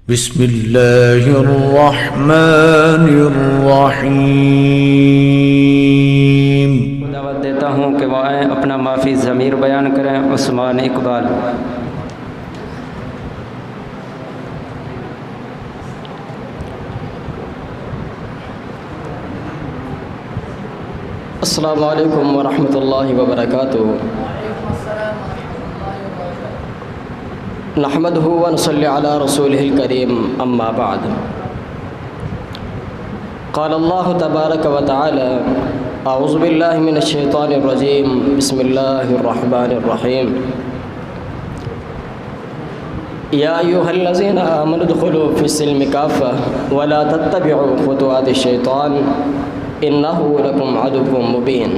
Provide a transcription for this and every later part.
بسم اللہ الرحمن الرحیم۔ دعوت دیتا ہوں کہ وہ آئیں اپنا معافی ضمیر بیان کریں۔ عثمان اقبال۔ السلام علیکم ورحمۃ اللہ وبرکاتہ۔ نحمدہ ونصلی علی رسولہ الکریم، اما بعد۔ قال اللہ تبارک و تعالی: اعوذ باللہ من الشیطان الرجیم، بسم اللہ الرحمن الرحیم۔ یا ایھا الذین آمنوا ادخلوا فی السلم کافۃ ولا تتبعوا خطوات الشیطان انہ لکم عدو مبین۔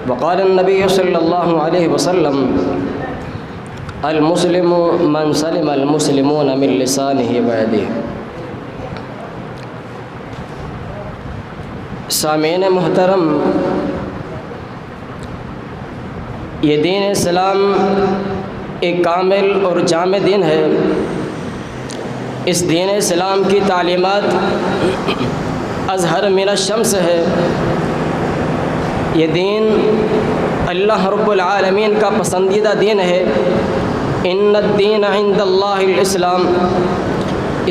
وقال النبی صلی اللہ علیہ وسلم: المسلم من سلم المسلمون من لسانہ ویدہ۔ سامعین محترم، یہ دین اسلام ایک کامل اور جامع دین ہے۔ اس دین اسلام کی تعلیمات اظہر من الشمس ہے۔ یہ دین اللہ رب العالمین کا پسندیدہ دین ہے۔ ان الدین عند اللہ الاسلام۔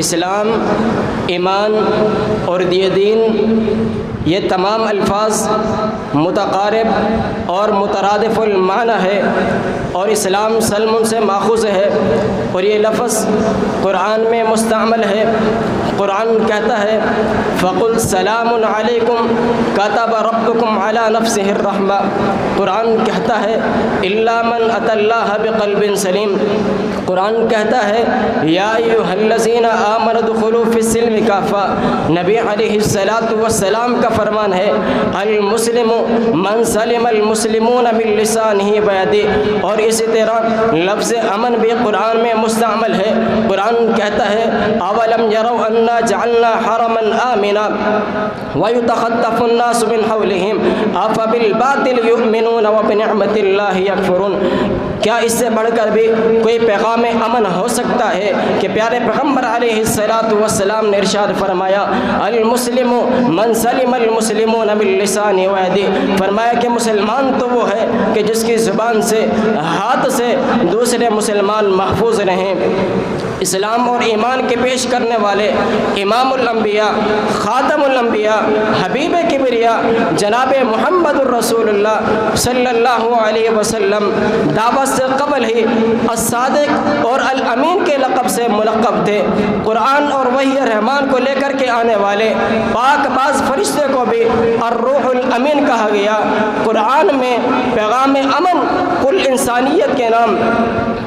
اسلام، ایمان اور یہ دین، یہ تمام الفاظ متقارب اور مترادف المعنی ہے، اور اسلام سلم سے ماخوذ ہے، اور یہ لفظ قرآن میں مستعمل ہے۔ قرآن کہتا ہے: فَقُلْ سَلَامٌ عَلَيْكُمْ كَتَبَ رَبُّكُمْ عَلَى نَفْسِهِ الرَّحْمَةَ۔ قرآن کہتا ہے: إِلَّا مَنْ أَتَى اللَّهَ بِقَلْبٍ سَلِيمٍ۔ قرآن کہتا ہے: یا ایھا الذین آمنوا ادخلوا فی السلم کافۃ۔ نبی علیہ السلام کا فرمان ہے: المسلم من سلم المسلمون من لسانہ ویدہ۔ اور اسی طرح لفظ امن بھی قرآن میں مستعمل ہے۔ قرآن کہتا ہے: اولم یروا انا جعلنا حرما آمنا ویتخطف الناس من حولہم افبالباطل یؤمنون وبنعمت اللہ یکفرون۔ کیا اس سے بڑھ کر بھی کوئی پیغام امن ہو سکتا ہے کہ پیارے پیغمبر علیہ السلام نے ارشاد فرمایا: المسلم من سلم المسلمون من لسانہ ویدہ۔ فرمایا کہ مسلمان تو وہ ہے کہ جس کی زبان سے، ہاتھ سے دوسرے مسلمان محفوظ رہیں۔ اسلام اور ایمان کے پیش کرنے والے امام الانبیاء، خاتم الانبیاء، حبیب کبریا جناب محمد الرسول اللہ صلی اللہ علیہ وسلم دعوت سے قبل ہی الصادق اور الامین کے لقب سے ملقب تھے۔ قرآن اور وحی رحمان کو لے کر کے آنے والے پاک باز فرشتے کو بھی الروح الامین کہا گیا۔ قرآن میں پیغام امن کل انسانیت کے نام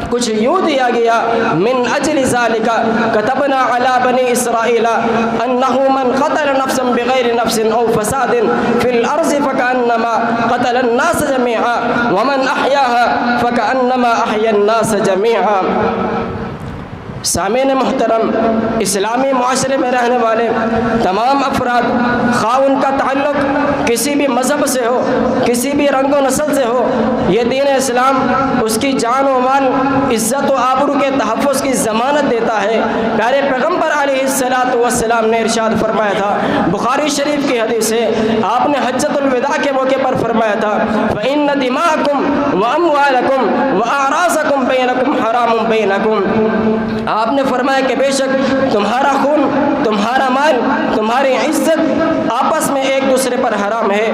کچھ یوں دیا گیا: من اجل ذالک کتبنا علی بنی اسرائیل انہ من قتل نفسا بغیر نفس او فساد فی الارض فکأنما قتل الناس جميعا ومن احیاها فکأنما احیا الناس جميعا۔ سامعین محترم، اسلامی معاشرے میں رہنے والے تمام افراد، خواہ ان کا تعلق کسی بھی مذہب سے ہو، کسی بھی رنگ و نسل سے ہو، یہ دین اسلام اس کی جان و مال، عزت و آبرو کے تحفظ کی ضمانت دیتا ہے۔ پیارے پیغمبر علیہ السلام نے ارشاد فرمایا تھا، بخاری شریف کی حدیث ہے، آپ نے حجۃ الوداع کے موقع پر فرمایا تھا: فإن دماءکم واموالکم واعراضکم بینکم حرام بینکم۔ آپ نے فرمایا کہ بے شک تمہارا خون، تمہارا مال، تمہاری عزت آپس میں ایک دوسرے پر حرام ہے۔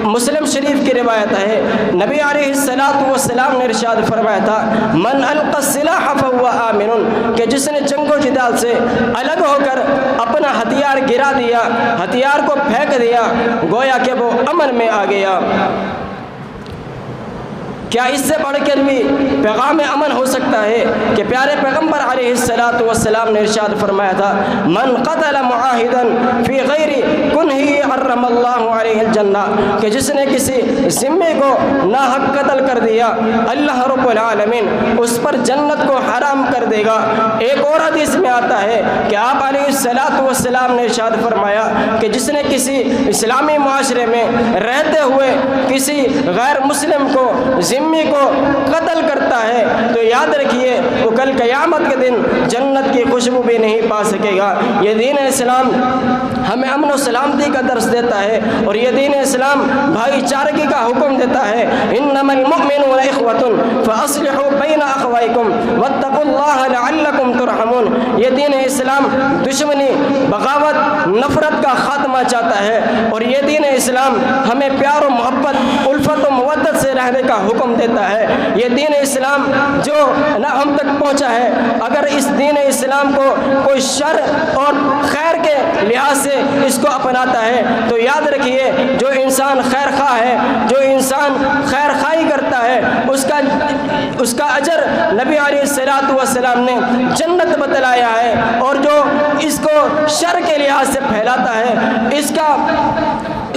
مسلم شریف کی روایت ہے، نبی علیہ السلام نے ارشاد فرمایا تھا: من القى السلاح فهو آمن۔ کہ جس نے جنگ و جدال سے الگ ہو کر اپنا ہتھیار گرا دیا، ہتھیار کو پھینک دیا، گویا کہ وہ امن میں آ گیا۔ کیا اس سے بڑھ کر بھی پیغام امن ہو سکتا ہے کہ پیارے پیغمبر علیہ السلام نے ارشاد فرمایا تھا: من قتل معاہدا فی غیر کنہ حرم اللہ علیہ الجنہ۔ کہ جس نے کسی ذمے کو ناحق قتل کر دیا، اللہ رب العالمین اس پر جنت کو حرام کر دے گا۔ ایک اور حدیث میں آتا ہے کہ آپ علیہ السلام نے ارشاد فرمایا کہ جس نے کسی اسلامی معاشرے میں رہتے ہوئے کسی غیر مسلم کو ذمہ کو قتل کرتا ہے تو یاد رکھیے وہ کل قیامت کے دن جنت کی خوشبو بھی نہیں پا سکے گا۔ یہ دین اسلام ہمیں امن و سلامتی کا درس دیتا ہے، اور یہ دین اسلام بھائی چارگی کا حکم دیتا ہے۔ انما المؤمنون اخوۃ فاصلحوا بین اخویکم واتقوا اللہ لعلکم ترحمون۔ یہ دین اسلام دشمنی، بغاوت، نفرت کا خاتمہ چاہتا ہے، اور یہ دین اسلام ہمیں پیار و محبت، الفت و مودت سے رہنے کا حکم دیتا ہے۔ یہ دین اسلام جو نہ ہم تک پہنچا ہے، اگر اس دین اسلام کو کوئی شر اور خیر کے لحاظ سے اس کو اپناتا ہے تو یاد رکھیے جو انسان خیر خواہ ہے، جو انسان خیر خواہی کرتا ہے، اس کا اجر نبی علیہ السلام نے جنت بتلایا ہے، اور جو اس کو شر کے لحاظ سے پھیلاتا ہے اس کا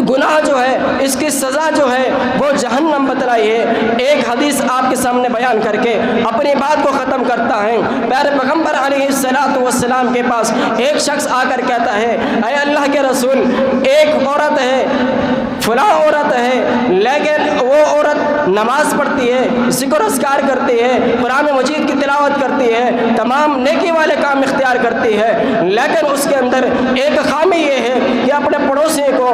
گناہ جو ہے، اس کی سزا جو ہے وہ جہنم بتلائی ہے۔ ایک حدیث آپ کے سامنے بیان کر کے اپنی بات کو ختم کرتا ہے۔ پیارے پیغمبر علیہ السلام کے پاس ایک شخص آ کر کہتا ہے، اے اللہ کے رسول، ایک عورت ہے، فلاں عورت ہے، لیکن وہ عورت نماز پڑھتی ہے، ذکر و اذکار کرتی ہے، قرآن مجید کی تلاوت کرتی ہے، تمام نیکی والے کام اختیار کرتی ہے، لیکن اس کے اندر ایک خامی یہ ہے کہ اپنے پڑوسی کو،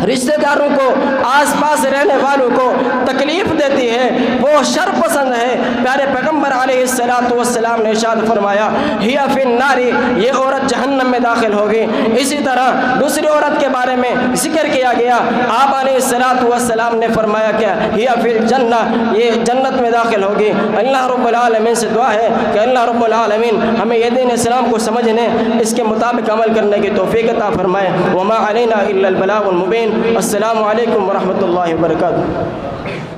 رشتہ داروں کو، آس پاس رہنے والوں کو تکلیف دیتی ہے، وہ شر پسند ہے۔ پیارے پیغمبر علیہ السلام نے ارشاد فرمایا، ہی فی النار، یہ عورت جہنم میں داخل ہوگی۔ اسی طرح دوسری عورت کے بارے میں ذکر کیا گیا، آپ علیہ السلام نے فرمایا کیا، ہی فی الجنہ، یہ جنت میں داخل ہوگی۔ اللہ رب العالمین سے دعا ہے کہ اللہ رب العالمین ہمیں یہ دین اسلام کو سمجھنے، اس کے مطابق عمل کرنے کی توفیق عطا فرمائے۔ وما علینا الا البلاغ المبین۔ السلام علیکم ورحمۃ اللہ وبرکاتہ۔